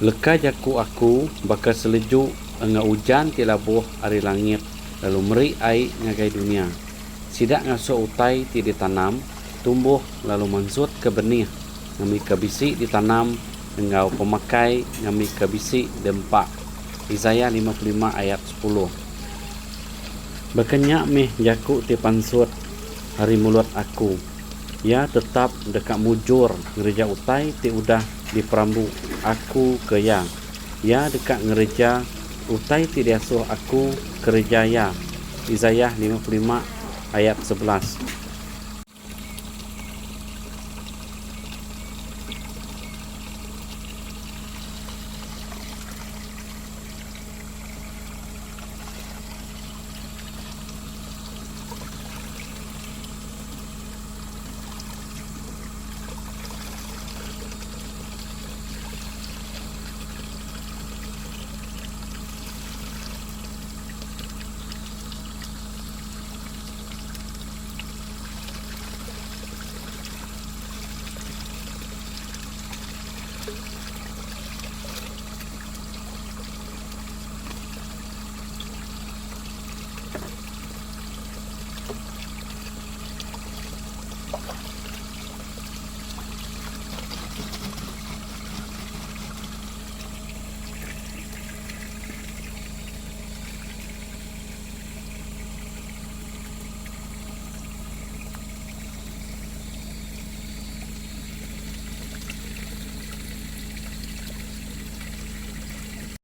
Leka jaku aku bakal selejuk nga hujan ti labuh ari langit lalu meri ai ngagai dunia. Sidak ngaso utai ti ditanam tumbuh lalu mansut ke benih ngami kabisi ditanam engau pemakai ngami kabisi dempak. Yesaya 55 ayat 10. Bekenyak meh jaku ti pansut hari mulut aku. Ya tetap dekat mujur ngereja utai ti udah di perambu aku ke ya. Ya dekat ngereja utai ti diasuh aku kerja ya. Yesaya 55 ayat 11.